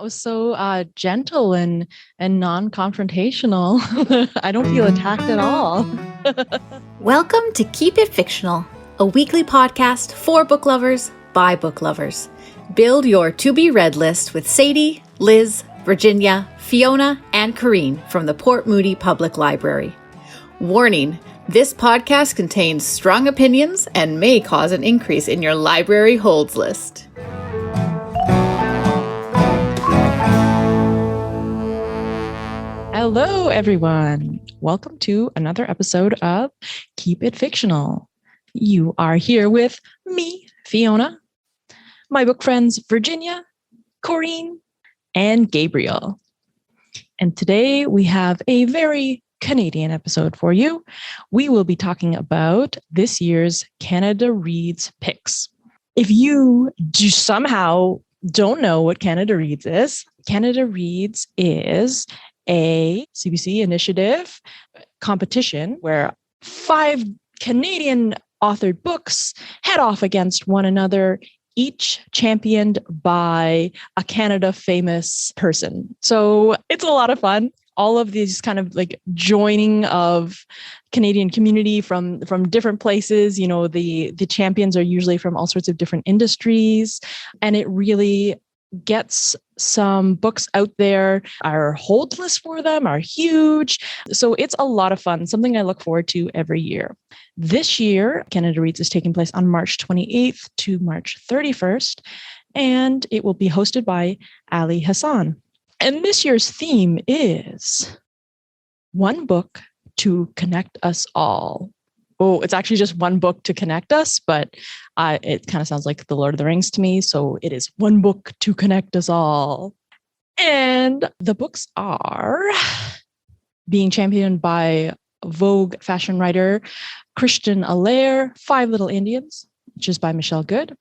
That was so gentle and non-confrontational. I don't feel attacked at all. Welcome to Keep It Fictional, a weekly podcast for book lovers by book lovers. Build your to-be-read list with Sadie, Liz, Virginia, Fiona, and Corene from the Port Moody Public Library. Warning, this podcast contains strong opinions and may cause an increase in your library holds list. Hello, everyone. Welcome to another episode of Keep It Fictional. You are here with me, Fiona, my book friends, Virginia, Corene, and Gabriel. And today we have a very Canadian episode for you. We will be talking about this year's Canada Reads picks. If you somehow don't know what Canada Reads is a CBC initiative competition where 5 Canadian authored books head off against one another, each championed by a Canada famous person. So it's a lot of fun. All of these kind of like joining of Canadian community from different places. You know, the champions are usually from all sorts of different industries, and it really gets some books out there. Our hold lists for them are huge. So it's a lot of fun, something I look forward to every year. This year, Canada Reads is taking place on March 28th to March 31st, and it will be hosted by Ali Hassan. And this year's theme is one book to connect us all. Oh, it's actually just one book to connect us, but it kind of sounds like The Lord of the Rings to me. So it is one book to connect us all. And the books are being championed by Vogue fashion writer Christian Allaire, 5 Little Indians, which is by Michelle Good.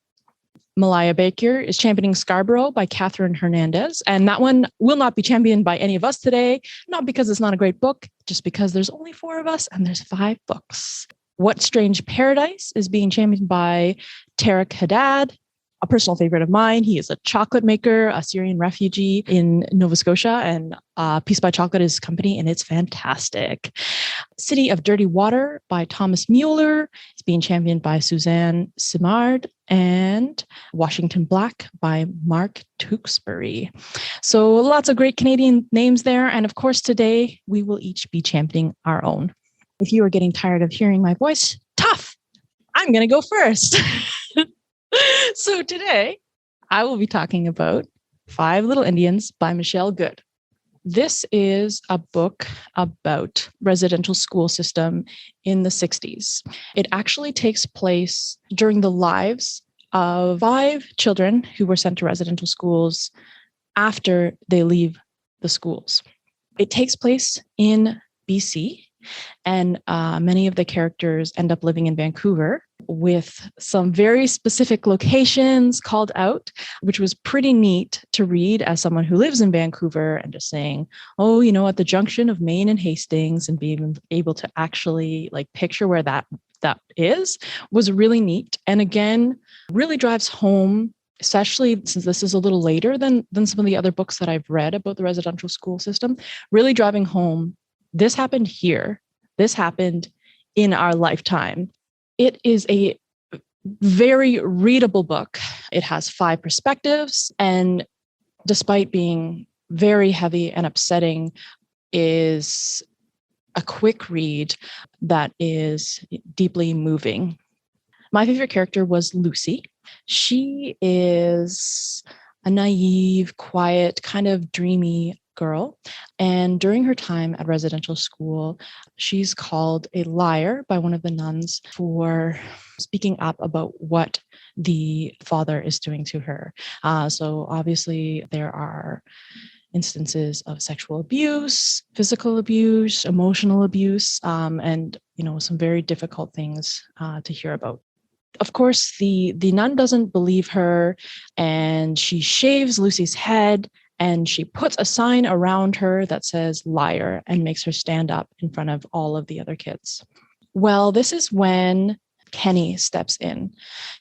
Malaya Baker is championing Scarborough by Catherine Hernandez. And that one will not be championed by any of us today, not because it's not a great book, just because there's only 4 of us and there's 5 books. What Strange Paradise is being championed by Tarek Haddad, a personal favorite of mine. He is a chocolate maker, a Syrian refugee in Nova Scotia, and Peace by Chocolate is his company, and it's fantastic. City of Dirty Water by Thomas-Müller is being championed by Suzanne Simard, and Washington Black by Mark Tewksbury. So lots of great Canadian names there. And of course, today we will each be championing our own. If you are getting tired of hearing my voice, tough, I'm going to go first. So today I will be talking about 5 Little Indians by Michelle Good. This is a book about residential school system in the 60s. It actually takes place during the lives of 5 children who were sent to residential schools after they leave the schools. It takes place in BC, and many of the characters end up living in Vancouver with some very specific locations called out, which was pretty neat to read as someone who lives in Vancouver and just saying, oh, you know, at the junction of Main and Hastings, and being able to actually like picture where that is was really neat. And again, really drives home, especially since this is a little later than some of the other books that I've read about the residential school system, really driving home, this happened here. This happened in our lifetime. It is a very readable book. It has 5 perspectives, and despite being very heavy and upsetting, is a quick read that is deeply moving. My favorite character was Lucy. She is a naive, quiet, kind of dreamy girl. And during her time at residential school, she's called a liar by one of the nuns for speaking up about what the father is doing to her. So obviously there are instances of sexual abuse, physical abuse, emotional abuse, and some very difficult things to hear about. Of course, the nun doesn't believe her, and she shaves Lucy's head, and she puts a sign around her that says liar and makes her stand up in front of all of the other kids. Well, this is when Kenny steps in.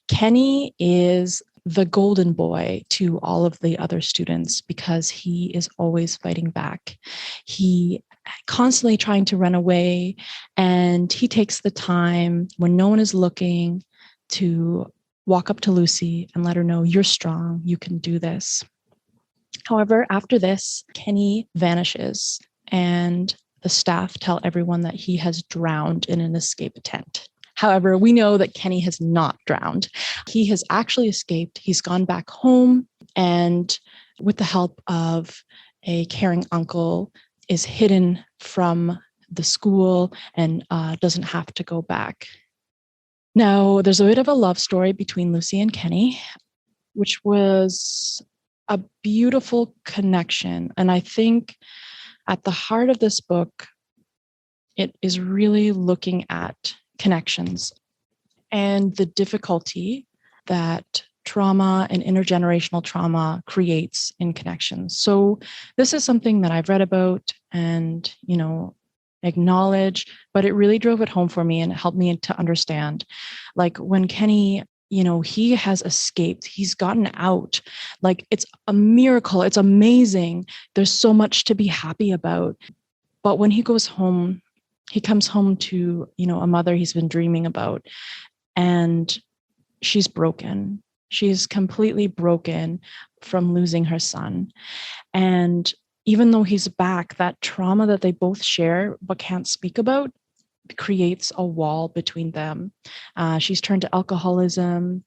Kenny is the golden boy to all of the other students because he is always fighting back. He constantly trying to run away, and he takes the time when no one is looking to walk up to Lucy and let her know, you're strong, you can do this. However, after this, Kenny vanishes, and the staff tell everyone that he has drowned in an escape attempt. However, we know that Kenny has not drowned. He has actually escaped. He's gone back home, and with the help of a caring uncle, is hidden from the school and doesn't have to go back. Now, there's a bit of a love story between Lucy and Kenny, which was a beautiful connection. And I think at the heart of this book, it is really looking at connections and the difficulty that trauma and intergenerational trauma creates in connections. So this is something that I've read about and, acknowledge, but it really drove it home for me and it helped me to understand. Like when Kenny, he has escaped, he's gotten out. Like it's a miracle. It's amazing. There's so much to be happy about. But when he goes home, he comes home to, a mother he's been dreaming about, and she's broken. She's completely broken from losing her son. And even though he's back, that trauma that they both share but can't speak about creates a wall between them. She's turned to alcoholism.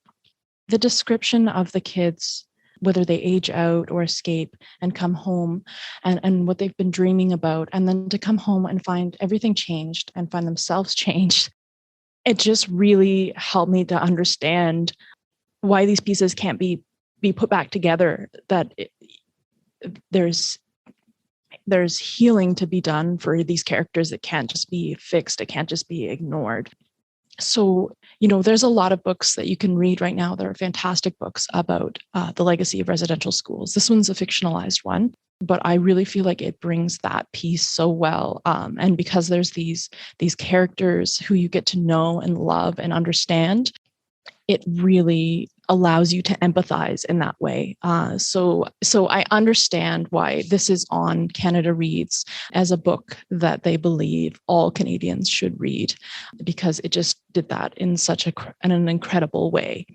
The description of the kids, whether they age out or escape and come home and what they've been dreaming about, and then to come home and find everything changed and find themselves changed. It just really helped me to understand why these pieces can't be put back together, that there's healing to be done for these characters. It can't just be fixed. It can't just be ignored. So, there's a lot of books that you can read right now. There are fantastic books about the legacy of residential schools. This one's a fictionalized one, but I really feel like it brings that piece so well. And because there's these characters who you get to know and love and understand, it really allows you to empathize in that way. So I understand why this is on Canada Reads as a book that they believe all Canadians should read, because it just did that in such an incredible way.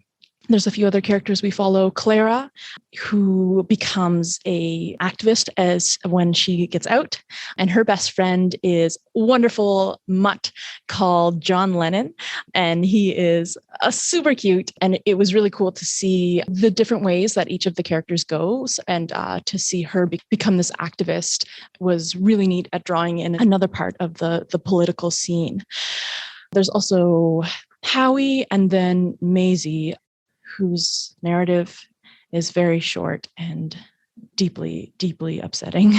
There's a few other characters we follow. Clara, who becomes a activist as when she gets out, and her best friend is a wonderful mutt called John Lennon, and he is super cute. And it was really cool to see the different ways that each of the characters goes, and to see her become this activist was really neat at drawing in another part of the political scene. There's also Howie, and then Maisie, whose narrative is very short and deeply, deeply upsetting.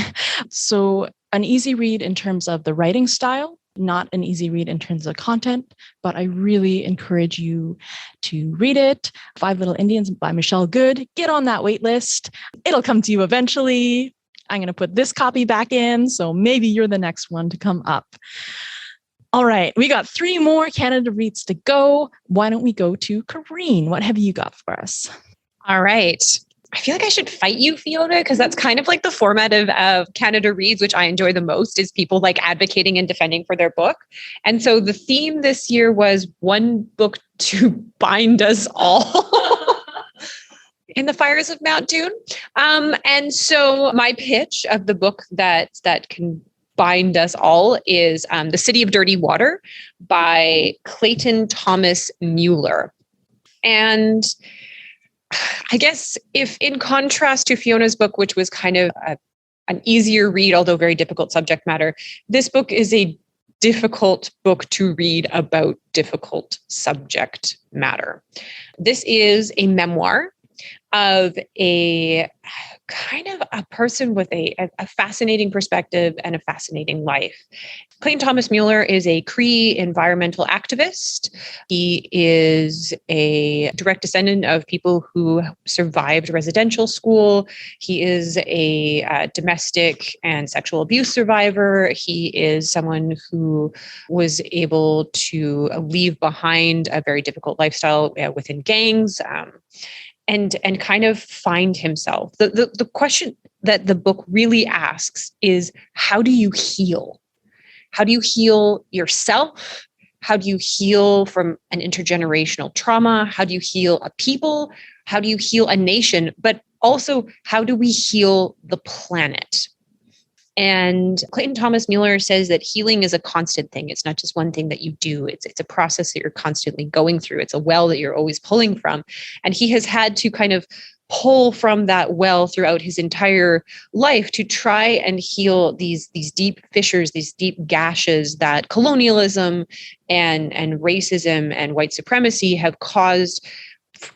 So an easy read in terms of the writing style, not an easy read in terms of content, but I really encourage you to read it. Five Little Indians by Michelle Good. Get on that wait list. It'll come to you eventually. I'm going to put this copy back in, so maybe you're the next one to come up. All right, we got 3 more Canada Reads to go. Why don't we go to Corene? What have you got for us? All right. I feel like I should fight you, Fiona, because that's kind of like the format of Canada Reads, which I enjoy the most, is people like advocating and defending for their book. And so the theme this year was one book to bind us all. In the fires of Mount Doom. And so my pitch of the book that can bind us all is The City of Dirty Water by Clayton Thomas-Müller. And I guess if in contrast to Fiona's book, which was kind of an easier read, although very difficult subject matter, this book is a difficult book to read about difficult subject matter. This is a memoir of a kind of a person with a fascinating perspective and a fascinating life. Clayton Thomas-Müller is a Cree environmental activist. He is a direct descendant of people who survived residential school. He is a domestic and sexual abuse survivor. He is someone who was able to leave behind a very difficult lifestyle within gangs. and kind of find himself. The question that the book really asks is, how do you heal? How do you heal yourself? How do you heal from an intergenerational trauma? How do you heal a people? How do you heal a nation? But also, how do we heal the planet? And Clayton Thomas-Müller says that healing is a constant thing. It's not just one thing that you do. It's a process that you're constantly going through. It's a well that you're always pulling from. And he has had to kind of pull from that well throughout his entire life to try and heal these deep fissures, these deep gashes that colonialism and racism and white supremacy have caused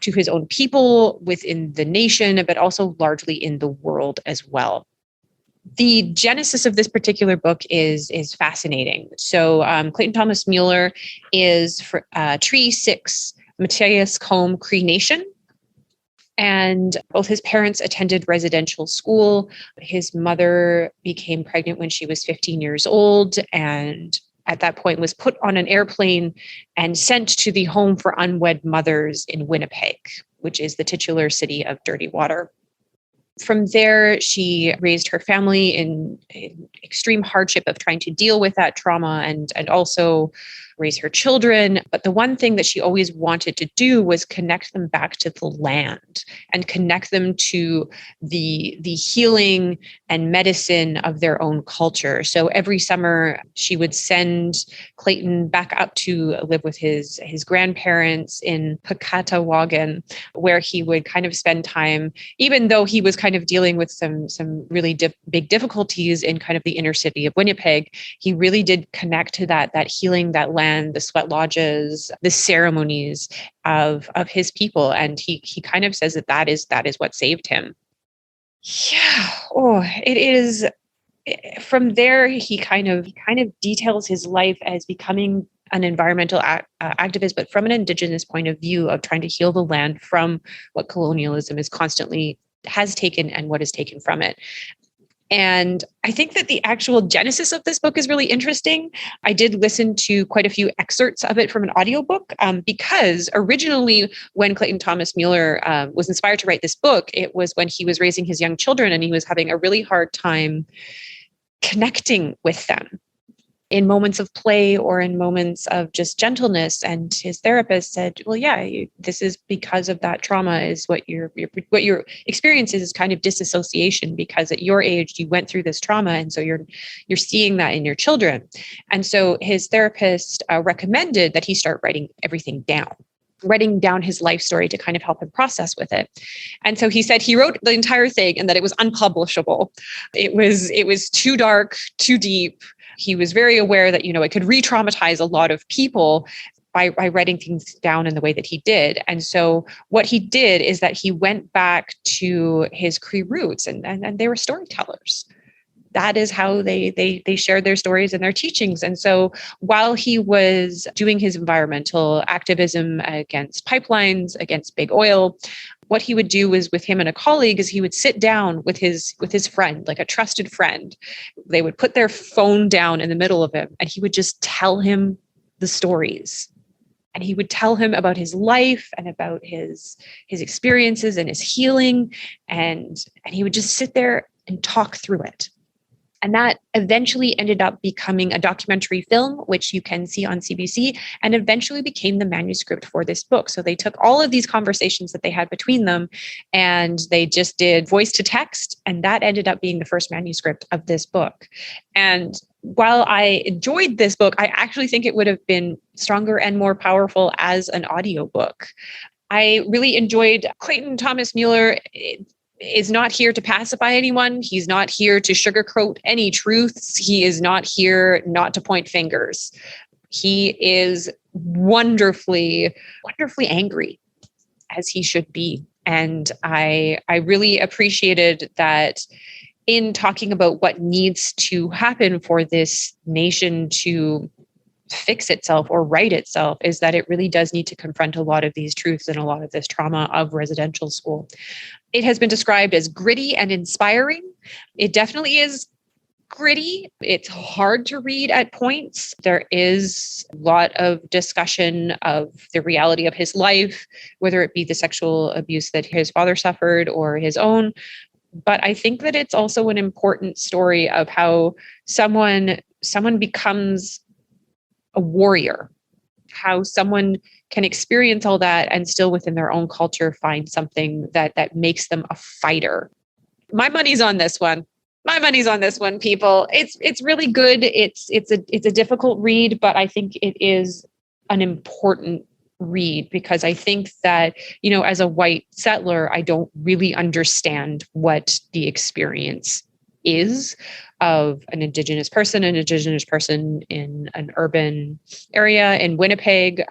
to his own people within the nation, but also largely in the world as well. The genesis of this particular book is fascinating. So Clayton Thomas-Müller is Tree 6 Matthias Combe Cree Nation. And both his parents attended residential school. His mother became pregnant when she was 15 years old, and at that point was put on an airplane and sent to the Home for Unwed Mothers in Winnipeg, which is the titular city of Dirty Water. From there, she raised her family in extreme hardship of trying to deal with that trauma and also raise her children. But the one thing that she always wanted to do was connect them back to the land and connect them to the healing and medicine of their own culture. So every summer she would send Clayton back up to live with his grandparents in Pukatawagan, where he would kind of spend time, even though he was kind of dealing with some really big difficulties in kind of the inner city of Winnipeg. He really did connect to that healing, that land, the sweat lodges, the ceremonies of his people. And he kind of says that is what saved him. Yeah. Oh, it is. From there, he kind of details his life as becoming an environmental activist, but from an Indigenous point of view of trying to heal the land from what colonialism has taken and what is taken from it. And I think that the actual genesis of this book is really interesting. I did listen to quite a few excerpts of it from an audiobook because originally when Clayton Thomas-Müller was inspired to write this book, it was when he was raising his young children and he was having a really hard time connecting with them in moments of play or in moments of just gentleness. And his therapist said, well, yeah, this is because of that trauma, is what your experience is kind of disassociation, because at your age, you went through this trauma. And so you're seeing that in your children. And so his therapist recommended that he start writing everything down, writing down his life story to kind of help him process with it. And so he said he wrote the entire thing and that it was unpublishable. It was too dark, too deep. He was very aware that, it could re-traumatize a lot of people by writing things down in the way that he did. And so what he did is that he went back to his Cree roots and they were storytellers. That is how they shared their stories and their teachings. And so while he was doing his environmental activism against pipelines, against big oil, what he would do was, with him and a colleague, is he would sit down with his friend, like a trusted friend. They would put their phone down in the middle of him and he would just tell him the stories. And he would tell him about his life and about his experiences and his healing. And he would just sit there and talk through it. And that eventually ended up becoming a documentary film, which you can see on CBC, and eventually became the manuscript for this book. So they took all of these conversations that they had between them and they just did voice to text. And that ended up being the first manuscript of this book. And while I enjoyed this book, I actually think it would have been stronger and more powerful as an audiobook. I really enjoyed Clayton Thomas-Müller. Is not here to pacify anyone. He's not here to sugarcoat any truths. He is not here not to point fingers. He is wonderfully, wonderfully angry, as he should be. And I really appreciated that in talking about what needs to happen for this nation to fix itself or right itself, is that it really does need to confront a lot of these truths and a lot of this trauma of residential school. It has been described as gritty and inspiring. It definitely is gritty. It's hard to read at points. There is a lot of discussion of the reality of his life, whether it be the sexual abuse that his father suffered or his own. But I think that it's also an important story of how someone becomes a warrior, how someone can experience all that and still within their own culture find something that makes them a fighter. My money's on this one. My money's on this one, people. It's really good. It's a difficult read, but I think it is an important read because I think that, as a white settler, I don't really understand what the experience is of an Indigenous person in an urban area in Winnipeg,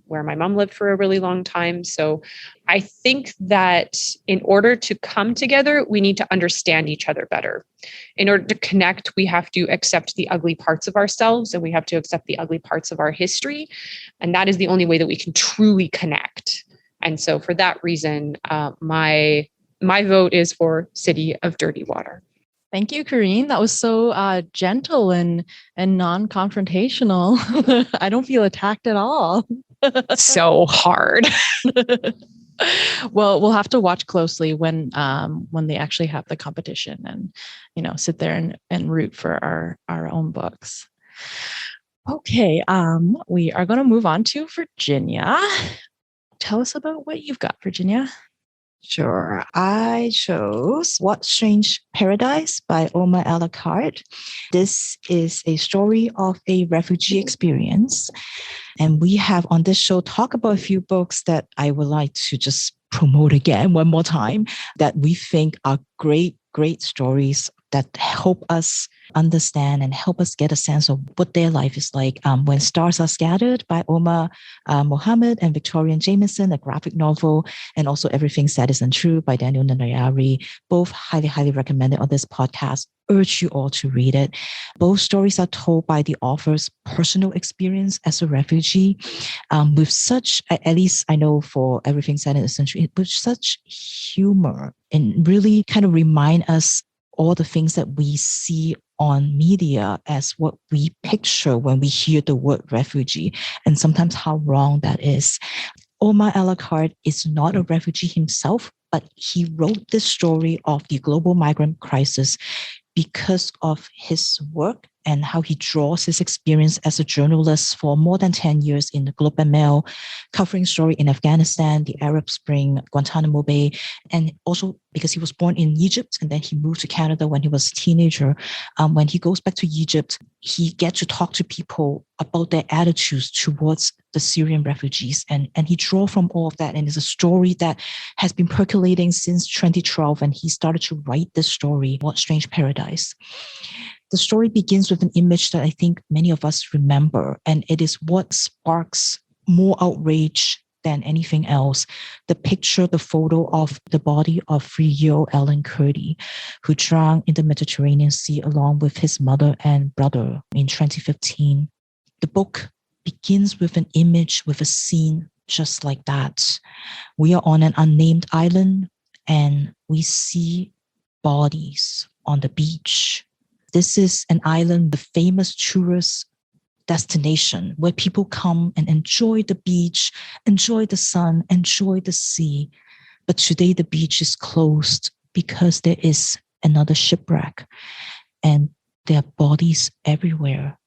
where my mom lived for a really long time. So I think that in order to come together, we need to understand each other better. In order to connect, we have to accept the ugly parts of ourselves and we have to accept the ugly parts of our history. And that is the only way that we can truly connect. And so for that reason, my vote is for City of Dirty Water. Thank you, Corene. That was so gentle and non-confrontational. I don't feel attacked at all. So hard. Well, we'll have to watch closely when they actually have the competition and, sit there and root for our own books. Okay, we are going to move on to Virginia. Tell us about what you've got, Virginia. Sure. I chose What Strange Paradise by Omar El Akkad. This is a story of a refugee experience. And we have on this show talked about a few books that I would like to just promote again one more time that we think are great stories that help us understand and help us get a sense of what their life is like. When Stars Are Scattered by Omar Mohammed and Victoria Jameson, a graphic novel, and also Everything Said Isn't True by Daniel Nanayari, both highly, highly recommended on this podcast. Urge you all to read it. Both stories are told by the author's personal experience as a refugee, with such, at least I know for Everything Said Isn't True, with such humor and really kind of remind us all the things that we see on media as what we picture when we hear the word refugee, and sometimes how wrong that is. Omar El Akkad is not a refugee himself, but he wrote this story of the global migrant crisis because of his work and how he draws his experience as a journalist for more than 10 years in the Globe and Mail, covering story in Afghanistan, the Arab Spring, Guantanamo Bay, and also because he was born in Egypt and then he moved to Canada when he was a teenager. When he goes back to Egypt, he gets to talk to people about their attitudes towards the Syrian refugees. And he draws from all of that. And it's a story that has been percolating since 2012. And he started to write this story, What Strange Paradise. The story begins with an image that I think many of us remember, and it is what sparks more outrage than anything else. The picture, the photo of the body of 3-year-old Ellen Curdy, who drowned in the Mediterranean Sea along with his mother and brother in 2015. The book begins with an image, with a scene just like that. We are on an unnamed island and we see bodies on the beach. This is an island, the famous tourist destination where people come and enjoy the beach, enjoy the sun, enjoy the sea. But today the beach is closed because there is another shipwreck and there are bodies everywhere.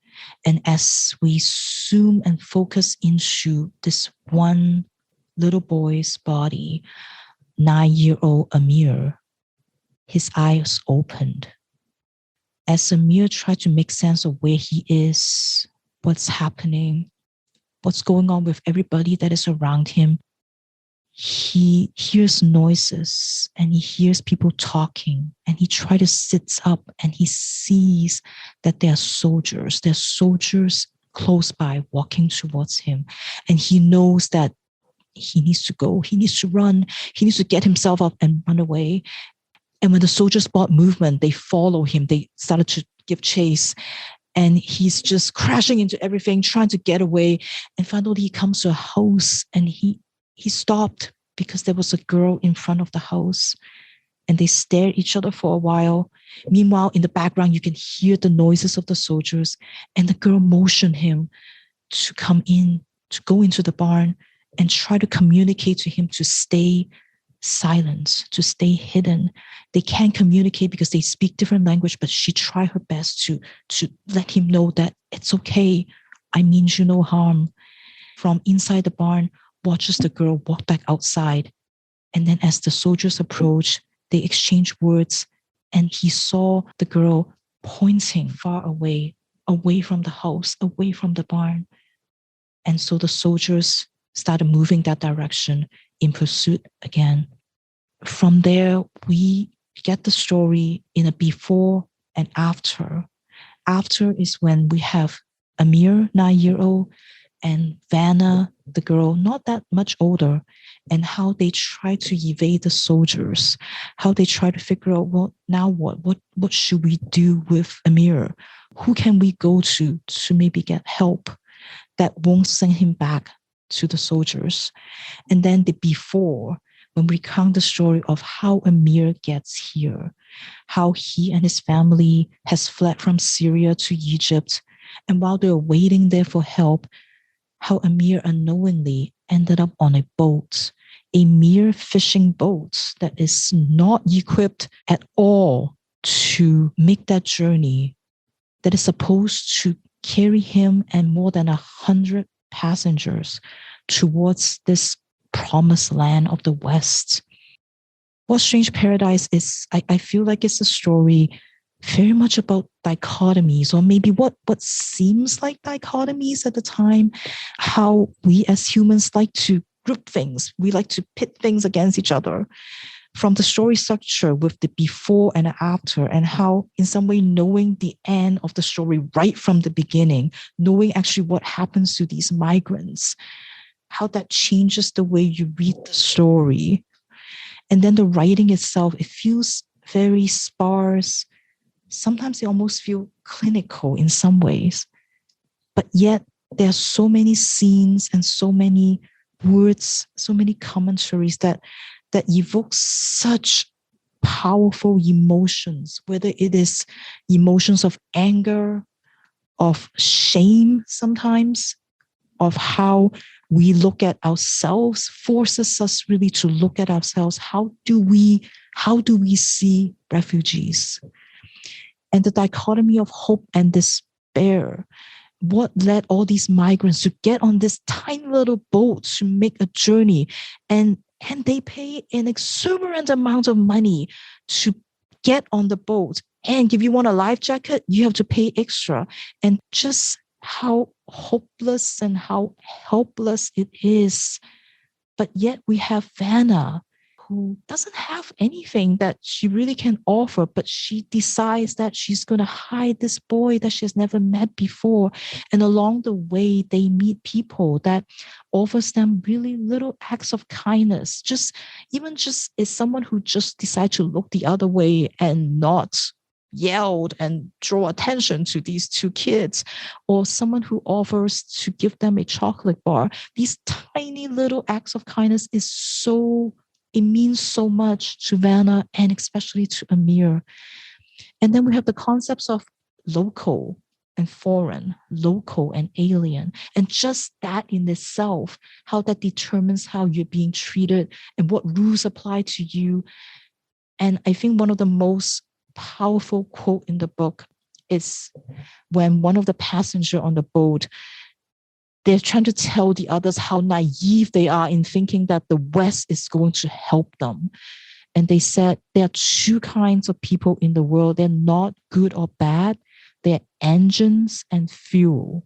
And as we zoom and focus into this one little boy's body, 9-year-old Amir, his eyes opened. As Amir tried to make sense of where he is, what's happening, what's going on with everybody that is around him, he hears noises and he hears people talking and he tries to sit up and he sees that there are soldiers. There are soldiers close by walking towards him. And he knows that he needs to go, he needs to run, he needs to get himself up and run away. And when the soldiers spot movement, they follow him. They started to give chase. And he's just crashing into everything, trying to get away. And finally, he comes to a house and he stopped because there was a girl in front of the house. and they stare at each other for a while. Meanwhile, in the background, you can hear the noises of the soldiers, and the girl motioned him to come in, to go into the barn and try to communicate to him to stay silent, to stay hidden. They can't communicate because they speak different language, but she tried her best to let him know that it's okay. I mean you no harm. From inside the barn, watches the girl walk back outside. And then as the soldiers approach, they exchange words, and he saw the girl pointing far away, away from the house, away from the barn. And so the soldiers started moving that direction in pursuit again. From there, we get the story in a before and after. After is when we have Amir, 9-year-old, and Vanna, the girl, not that much older, and how they try to evade the soldiers, how they try to figure out, well, now what? What should we do with Amir? Who can we go to maybe get help that won't send him back to the soldiers? And then the before, when we count the story of how Amir gets here, how he and his family has fled from Syria to Egypt, and while they're waiting there for help, how Amir unknowingly ended up on a boat, a mere fishing boat that is not equipped at all to make that journey, that is supposed to carry him and more than 100 passengers towards this promised land of the West. What Strange Paradise is, I feel like it's a story very much about dichotomies, or maybe what seems like dichotomies at the time, how we as humans like to group things. We like to pit things against each other. From the story structure with the before and after, and how in some way knowing the end of the story right from the beginning, knowing actually what happens to these migrants, how that changes the way you read the story. And then the writing itself, it feels very sparse. Sometimes they almost feel clinical in some ways, but yet there are so many scenes and so many words, so many commentaries that evoke such powerful emotions, whether it is emotions of anger, of shame sometimes, of how we look at ourselves, forces us really to look at ourselves. How do we see refugees? And the dichotomy of hope and despair. What led all these migrants to get on this tiny little boat to make a journey? And they pay an exuberant amount of money to get on the boat. And if you want a life jacket, you have to pay extra. And just how hopeless and how helpless it is. But yet we have Vanna, who doesn't have anything that she really can offer, but she decides that she's going to hide this boy that she has never met before. And along the way, they meet people that offers them really little acts of kindness. Just is someone who just decides to look the other way and not yelled and draw attention to these two kids, or someone who offers to give them a chocolate bar. These tiny little acts of kindness it means so much to Vanna and especially to Amir. And then we have the concepts of local and foreign, local and alien. And just that in itself, how that determines how you're being treated and what rules apply to you. And I think one of the most powerful quote in the book is when one of the passengers on the boat, they're trying to tell the others how naive they are in thinking that the West is going to help them. And they said there are two kinds of people in the world. They're not good or bad. They're engines and fuel.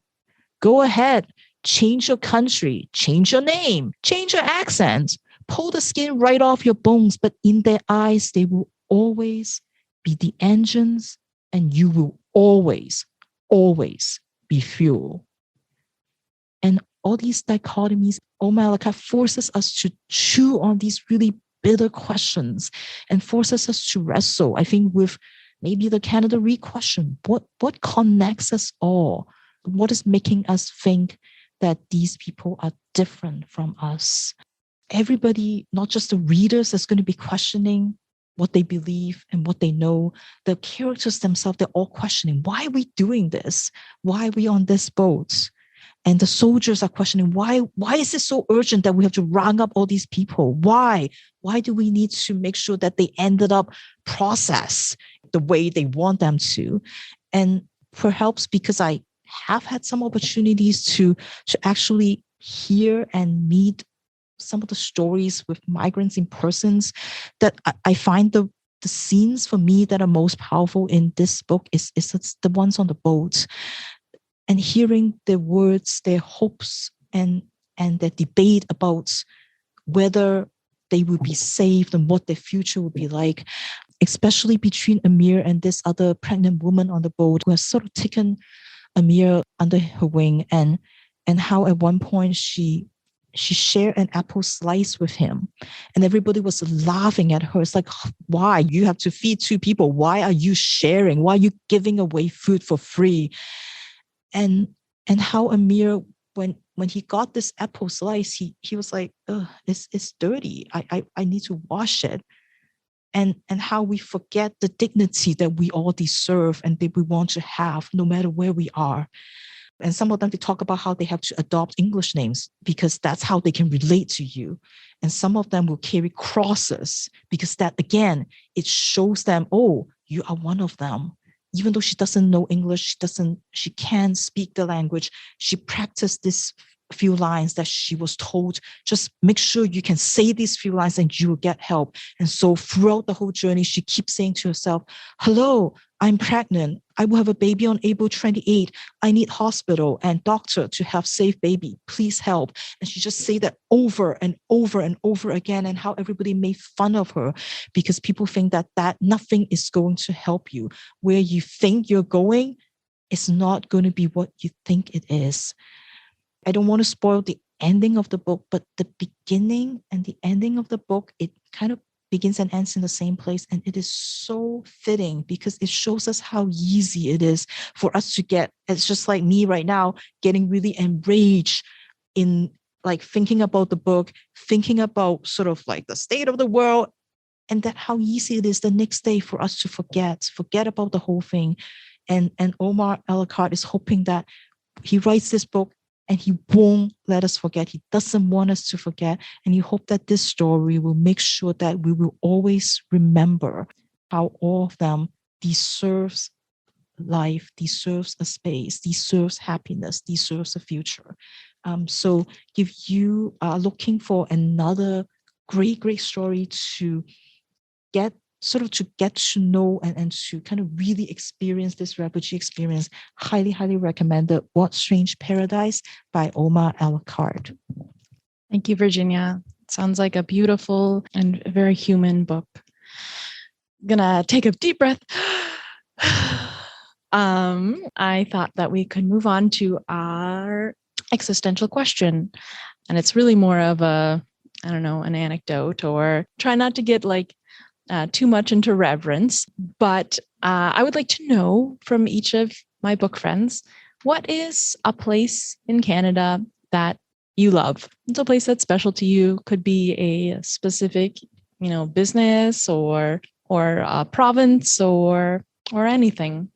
Go ahead, change your country, change your name, change your accent, pull the skin right off your bones. But in their eyes, they will always be the engines, and you will always, always be fuel. And all these dichotomies, Omar El Akkad forces us to chew on these really bitter questions and forces us to wrestle, I think, with maybe the Canada Read question. What connects us all? What is making us think that these people are different from us? Everybody, not just the readers, is going to be questioning what they believe and what they know. The characters themselves, they're all questioning, why are we doing this? Why are we on this boat? And the soldiers are questioning, why is it so urgent that we have to round up all these people? Why do we need to make sure that they ended up process the way they want them to? And perhaps because I have had some opportunities to actually hear and meet some of the stories with migrants in persons, that I find the scenes for me that are most powerful in this book is the ones on the boat, and hearing their words, their hopes, and their debate about whether they will be saved and what their future will be like, especially between Amir and this other pregnant woman on the boat who has sort of taken Amir under her wing, and how at one point she shared an apple slice with him, and everybody was laughing at her. It's like, why? You have to feed 2 people. Why are you sharing? Why are you giving away food for free? And how Amir, when he got this apple slice, he was like, it's dirty. I need to wash it. And how we forget the dignity that we all deserve and that we want to have no matter where we are. And some of them, they talk about how they have to adopt English names because that's how they can relate to you. And some of them will carry crosses because that, again, it shows them, oh, you are one of them. Even though she doesn't know English, she can't speak the language, she practiced this few lines that she was told, just make sure you can say these few lines and you will get help. And so throughout the whole journey, she keeps saying to herself, hello, I'm pregnant. I will have a baby on April 28. I need hospital and doctor to have safe baby. Please help. And she just say that over and over and over again, and how everybody made fun of her because people think that nothing is going to help you. Where you think you're going is not going to be what you think it is. I don't want to spoil the ending of the book, but the beginning and the ending of the book, it kind of begins and ends in the same place. And it is so fitting because it shows us how easy it is for us to get, it's just like me right now, getting really enraged in like thinking about the book, thinking about sort of like the state of the world, and that how easy it is the next day for us to forget about the whole thing. And Omar El Akkad is hoping that he writes this book and he won't let us forget. He doesn't want us to forget. And you hope that this story will make sure that we will always remember how all of them deserves life, deserves a space, deserves happiness, deserves a future. So if you are looking for another great story to get to know and to kind of really experience this refugee experience, highly recommended What Strange Paradise by Omar El Akkad. Thank you, Virginia. Sounds like a beautiful and very human book. I'm gonna take a deep breath. I thought that we could move on to our existential question. And it's really more of an anecdote, or try not to get too much into reverence, but I would like to know from each of my book friends, what is a place in Canada that you love? It's a place that's special to you. Could be a specific, business or a province or anything.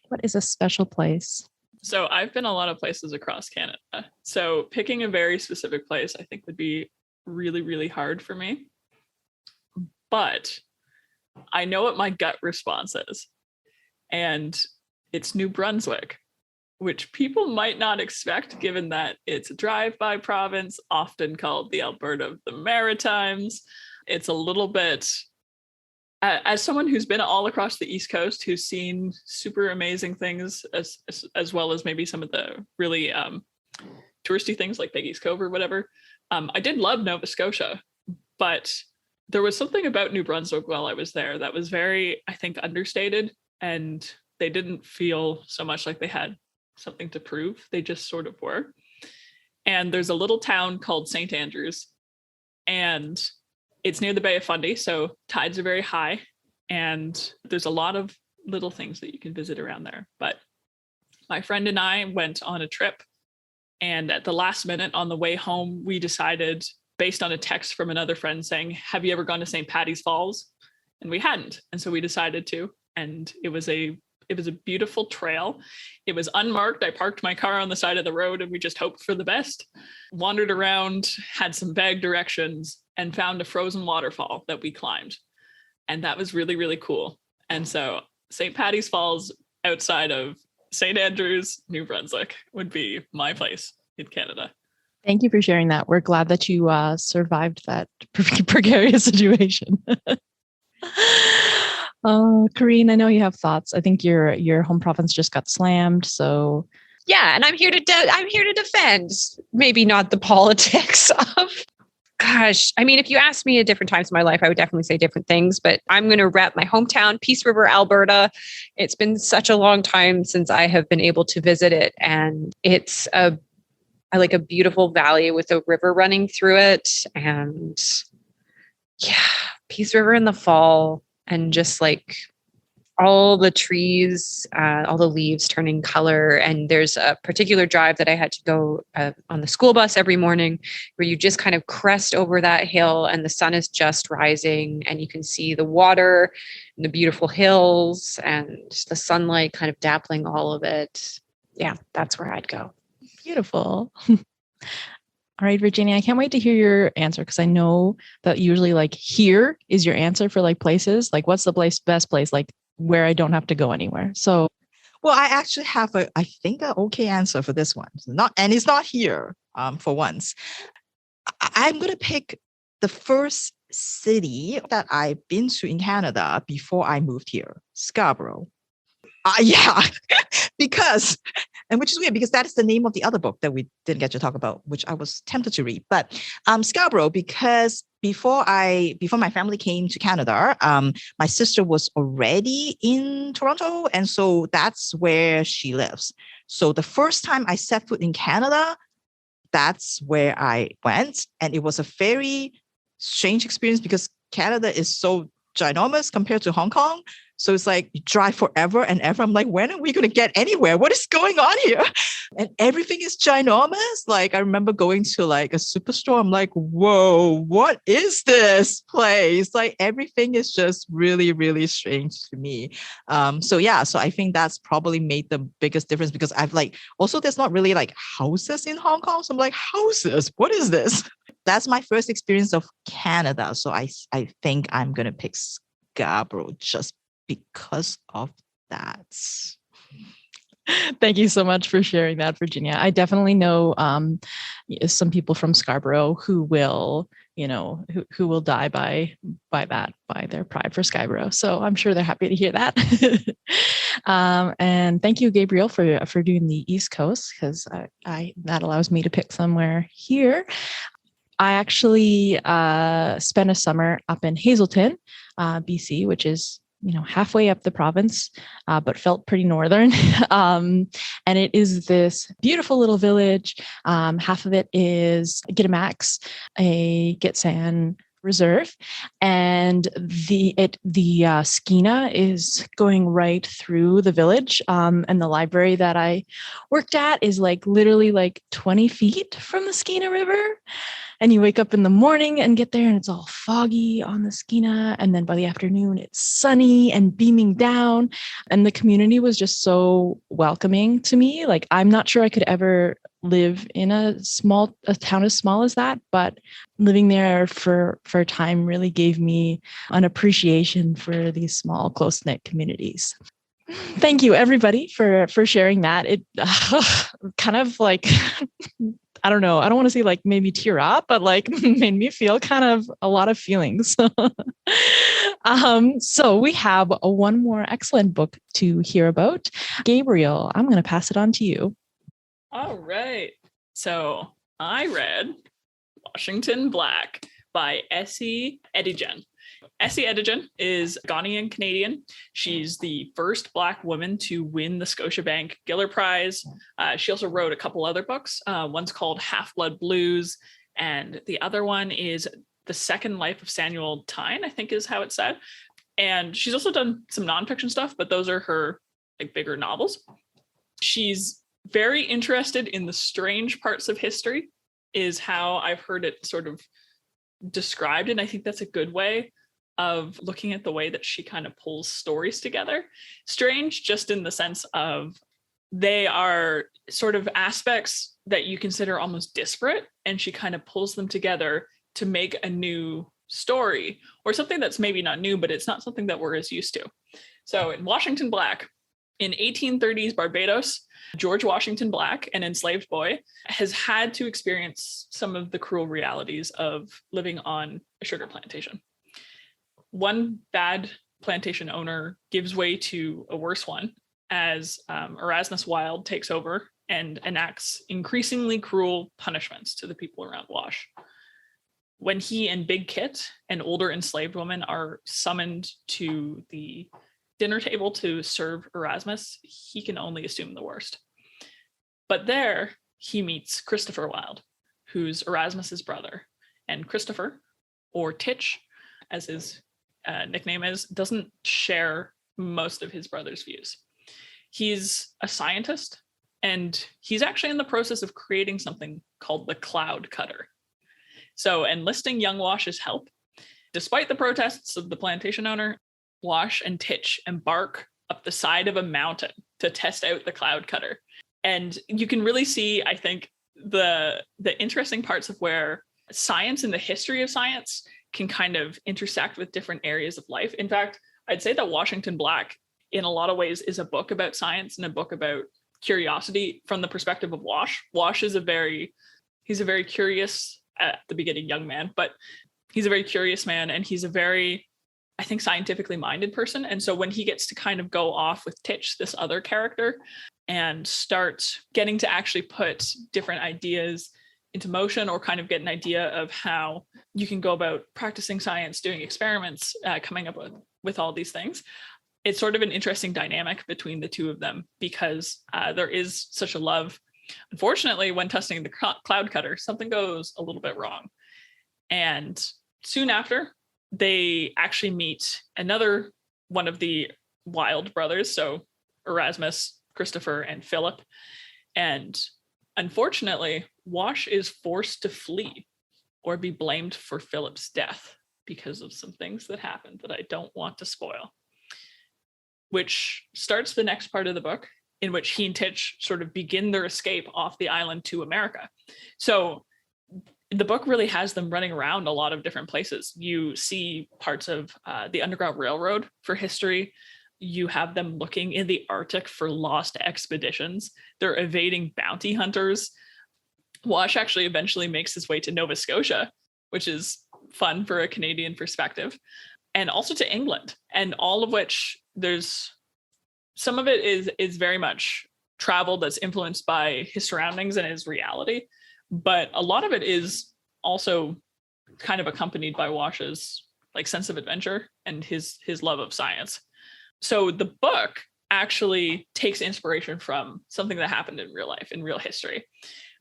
What is a special place? So I've been a lot of places across Canada. So picking a very specific place, I think would be really, really hard for me. But I know what my gut response is, and it's New Brunswick, which people might not expect given that it's a drive-by province, often called the Alberta of the Maritimes. It's a little bit, as someone who's been all across the East Coast, who's seen super amazing things, as well as maybe some of the really touristy things like Peggy's Cove or whatever, I did love Nova Scotia, but there was something about New Brunswick while I was there that was very, I think, understated, and they didn't feel so much like they had something to prove. They just sort of were. And there's a little town called St. Andrews, and it's near the Bay of Fundy, so tides are very high, and there's a lot of little things that you can visit around there. But my friend and I went on a trip, and at the last minute on the way home, we decided, based on a text from another friend saying, have you ever gone to St. Paddy's Falls? and we hadn't. And so we decided to, and it was a beautiful trail. It was unmarked. I parked my car on the side of the road and we just hoped for the best. Wandered around, had some vague directions, and found a frozen waterfall that we climbed. And that was really, really cool. And so St. Paddy's Falls outside of St. Andrews, New Brunswick would be my place in Canada. Thank you for sharing that. We're glad that you survived that precarious situation. Corene, I know you have thoughts. I think your home province just got slammed, so yeah, and I'm here to defend. Maybe not the politics of. Gosh, I mean, if you asked me at different times in my life, I would definitely say different things. But I'm going to rep my hometown, Peace River, Alberta. It's been such a long time since I have been able to visit it, and it's a beautiful valley with a river running through it, and yeah, Peace River in the fall. And just like all the trees, all the leaves turning color. And there's a particular drive that I had to go on the school bus every morning where you just kind of crest over that hill and the sun is just rising and you can see the water and the beautiful hills and the sunlight kind of dappling all of it. Yeah, that's where I'd go. Beautiful. All right, Virginia, I can't wait to hear your answer because I know that usually like here is your answer for like places. Like what's the best place like where I don't have to go anywhere? So, well, I actually have an okay answer for this one. It's not here for once. I'm going to pick the first city that I've been to in Canada before I moved here, Scarborough. Yeah, which is weird because that is the name of the other book that we didn't get to talk about, which I was tempted to read. But Scarborough, because before my family came to Canada, my sister was already in Toronto, and so that's where she lives. So the first time I set foot in Canada, that's where I went, and it was a very strange experience because Canada is so ginormous compared to Hong Kong. So it's like you drive forever and ever. I'm like, when are we going to get anywhere? What is going on here? And everything is ginormous. Like I remember going to like a superstore. I'm like, whoa, what is this place? Like everything is just really, really strange to me. So I think that's probably made the biggest difference because I've like, also there's not really like houses in Hong Kong. So I'm like, houses, what is this? That's my first experience of Canada. So I think I'm going to pick Scarborough just because of that. Thank you so much for sharing that, Virginia. I definitely know some people from Scarborough who will, who will die by their pride for Scarborough. So I'm sure they're happy to hear that. And thank you, Gabriel, for doing the East Coast because that allows me to pick somewhere here. I actually spent a summer up in Hazelton, BC, which is halfway up the province, but felt pretty northern. And it is this beautiful little village. Half of it is Gittimax, a Gitxsan reserve. And the Skeena is going right through the village. And the library that I worked at is like literally like 20 feet from the Skeena River. And you wake up in the morning and get there and it's all foggy on the Skeena. And then by the afternoon, it's sunny and beaming down. And the community was just so welcoming to me. Like, I'm not sure I could ever live in a town as small as that, but living there for a time really gave me an appreciation for these small, close-knit communities. Thank you, everybody, for sharing that. It kind of like... I don't know. I don't want to say like maybe tear up, but like made me feel kind of a lot of feelings. So we have one more excellent book to hear about. Gabriel, I'm going to pass it on to you. All right. So I read Washington Black by Esi Edugyan. Esi Edugyan is Ghanaian Canadian. She's the first Black woman to win the Scotiabank Giller Prize. She also wrote a couple other books. One's called Half-Blood Blues, and the other one is The Second Life of Samuel Tyne, I think is how it's said. And she's also done some nonfiction stuff, but those are her like bigger novels. She's very interested in the strange parts of history, is how I've heard it sort of described, and I think that's a good way of looking at the way that she kind of pulls stories together. Strange just in the sense of they are sort of aspects that you consider almost disparate, and she kind of pulls them together to make a new story, or something that's maybe not new, but it's not something that we're as used to. So in Washington Black, in 1830s Barbados, George Washington Black, an enslaved boy, has had to experience some of the cruel realities of living on a sugar plantation. One bad plantation owner gives way to a worse one as Erasmus Wild takes over and enacts increasingly cruel punishments to the people around Wash. When he and Big Kit, an older enslaved woman, are summoned to the dinner table to serve Erasmus, he can only assume the worst. But there he meets Christopher Wilde, who's Erasmus's brother. And Christopher, or Titch, as his nickname is, doesn't share most of his brother's views. He's a scientist, and he's actually in the process of creating something called the cloud cutter. So enlisting young Wash's help, despite the protests of the plantation owner, Wash and Titch embark up the side of a mountain to test out the cloud cutter. And you can really see, I think, the interesting parts of where science and the history of science can kind of intersect with different areas of life. In fact, I'd say that Washington Black, in a lot of ways, is a book about science and a book about curiosity from the perspective of Wash. Wash is he's a very curious, at the beginning, young man, but he's a very curious man, and he's a very, I think, scientifically minded person. And so when he gets to kind of go off with Titch, this other character, and start getting to actually put different ideas into motion, or kind of get an idea of how you can go about practicing science, doing experiments, coming up with all these things, it's sort of an interesting dynamic between the two of them, because there is such a love. Unfortunately, when testing the cloud cutter, something goes a little bit wrong. And soon after, they actually meet another one of the Wilde brothers, so Erasmus, Christopher, and Philip. And unfortunately, Wash is forced to flee or be blamed for Philip's death because of some things that happened that I don't want to spoil, which starts the next part of the book, in which he and Titch sort of begin their escape off the island to America. So the book really has them running around a lot of different places. You see parts of the Underground Railroad for history. You have them looking in the Arctic for lost expeditions. They're evading bounty hunters. Wash actually eventually makes his way to Nova Scotia, which is fun for a Canadian perspective, and also to England, and all of which there's some of it is very much travel that's influenced by his surroundings and his reality. But a lot of it is also kind of accompanied by Wash's sense of adventure and his love of science. So the book actually takes inspiration from something that happened in real life, in real history.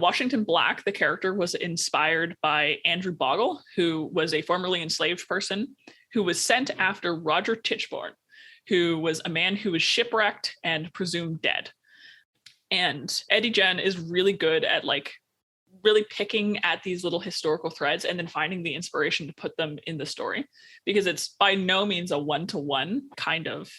Washington Black, the character, was inspired by Andrew Bogle, who was a formerly enslaved person who was sent after Roger Tichborne, who was a man who was shipwrecked and presumed dead. And Edugyan is really good at really picking at these little historical threads and then finding the inspiration to put them in the story, because it's by no means a one-to-one kind of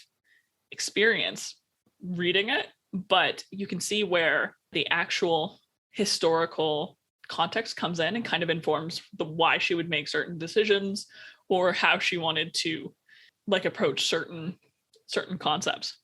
experience reading it, but you can see where the actual historical context comes in and kind of informs why she would make certain decisions, or how she wanted to approach certain concepts.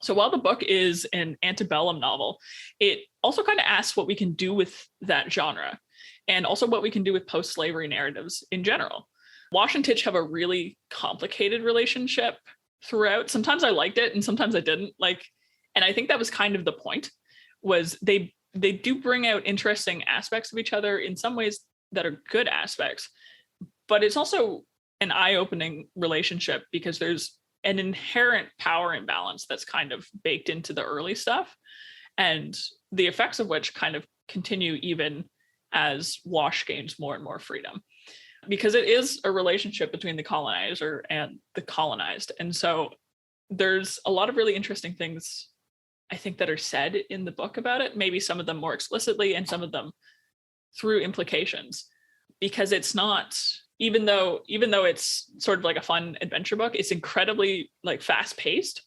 So while the book is an antebellum novel, it also kind of asks what we can do with that genre, and also what we can do with post-slavery narratives in general. Wash and Titch have a really complicated relationship throughout. Sometimes I liked it and sometimes I didn't. And I think that was kind of the point, was they do bring out interesting aspects of each other in some ways that are good aspects, but it's also an eye-opening relationship because there's an inherent power imbalance that's kind of baked into the early stuff, and the effects of which kind of continue even as Wash gains more and more freedom, because it is a relationship between the colonizer and the colonized. And so there's a lot of really interesting things, I think, that are said in the book about it, maybe some of them more explicitly and some of them through implications, because it's not even though it's sort of like a fun adventure book, it's incredibly like fast paced.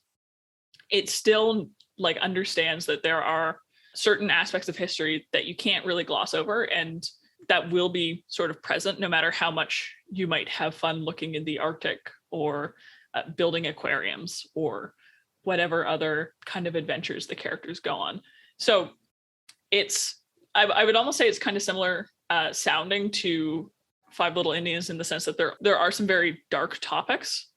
It still like understands that there are certain aspects of history that you can't really gloss over, and that will be sort of present no matter how much you might have fun looking in the Arctic or building aquariums or whatever other kind of adventures the characters go on. So I would almost say it's kind of similar sounding to Five Little Indians in the sense that there are some very dark topics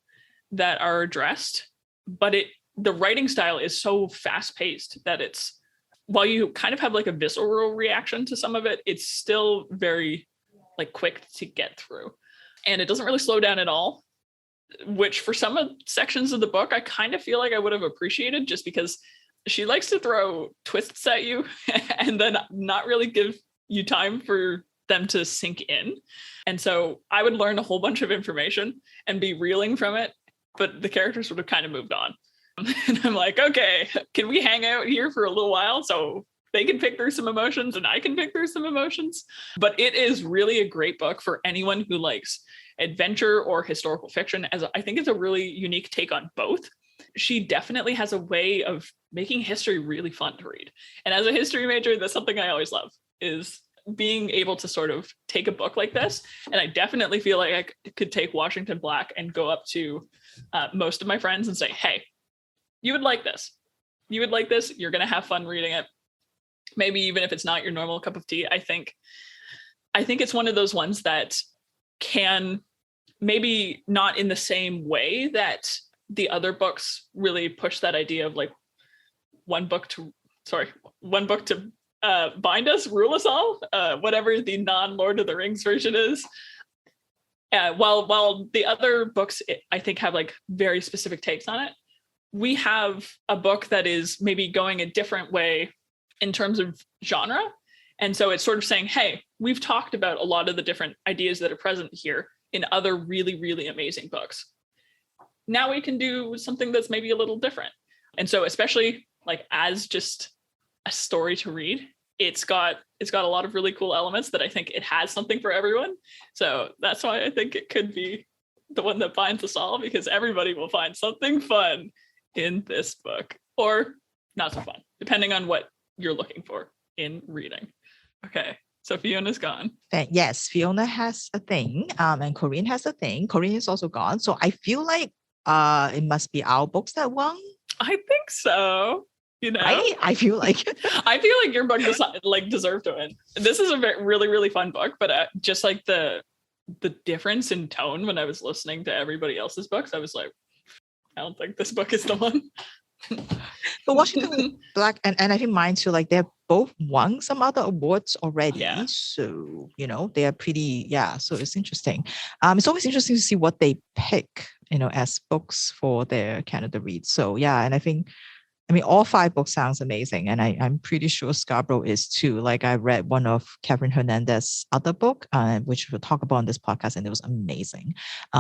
that are addressed, but the writing style is so fast paced that while you kind of have like a visceral reaction to some of it, it's still very like quick to get through. And it doesn't really slow down at all, which for some sections of the book, I kind of feel like I would have appreciated, just because she likes to throw twists at you and then not really give you time for them to sink in. And so I would learn a whole bunch of information and be reeling from it, but the characters would have kind of moved on. And I'm like, okay, can we hang out here for a little while so they can pick through some emotions and I can pick through some emotions? But it is really a great book for anyone who likes adventure or historical fiction, as I think it's a really unique take on both. She definitely has a way of making history really fun to read. And as a history major, that's something I always love, is being able to sort of take a book like this. And I definitely feel like I could take Washington Black and go up to most of my friends and say, hey, you would like this. You would like this. You're going to have fun reading it. Maybe even if it's not your normal cup of tea. I think it's one of those ones that can, maybe not in the same way that the other books really push that idea of like one book to bind us, rule us all, whatever the non-Lord of the Rings version is. While the other books, I think, have like very specific takes on it, we have a book that is maybe going a different way in terms of genre. And so it's sort of saying, hey, we've talked about a lot of the different ideas that are present here in other really, really amazing books. Now we can do something that's maybe a little different. And so especially like as just a story to read, it's got a lot of really cool elements that I think it has something for everyone. So that's why I think it could be the one that binds us all, because everybody will find something fun in this book, or not so fun, depending on what you're looking for in reading. Okay, so Fiona's gone. Yes, Fiona has a thing, and Corene has a thing. Corene is also gone. So I feel like it must be our books that won. I think so. You know, I feel like your book deserved to win. This is a really, really fun book, but just like the difference in tone when I was listening to everybody else's books, I was like, I don't think this book is the one. But Washington Black and I think mine too, like they're both won some other awards already. Yeah. So, you know, they are pretty, so it's interesting. It's always interesting to see what they pick, you know, as books for their Canada reads. So and I mean, all 5 books sounds amazing. And I'm pretty sure Scarborough is too. Like I read one of Catherine Hernandez's other book, which we'll talk about on this podcast, and it was amazing.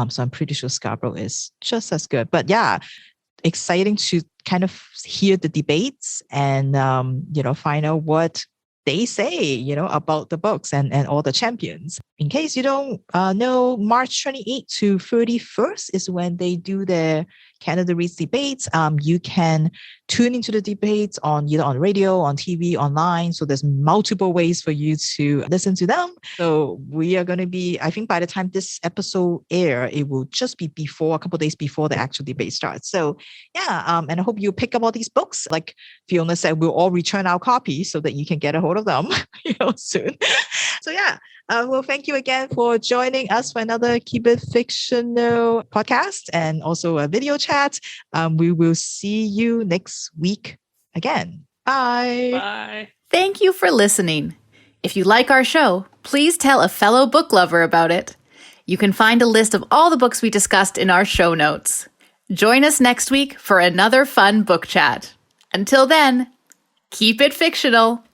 So I'm pretty sure Scarborough is just as good. But exciting to kind of hear the debates and, find out what they say, you know, about the books and all the champions. In case you don't know, March 28th to 31st is when they do their Canada Reads debates. You can tune into the debates either on radio, on TV, online. So there's multiple ways for you to listen to them. So we are going to be, I think by the time this episode air, it will just be a couple of days before the actual debate starts. So and I hope you pick up all these books. Like Fiona said, we'll all return our copies so that you can get a hold of them soon. So well, thank you again for joining us for another Keep It Fictional podcast and also a video chat. We will see you next week again. Bye. Bye. Thank you for listening. If you like our show, please tell a fellow book lover about it. You can find a list of all the books we discussed in our show notes. Join us next week for another fun book chat. Until then, keep it fictional.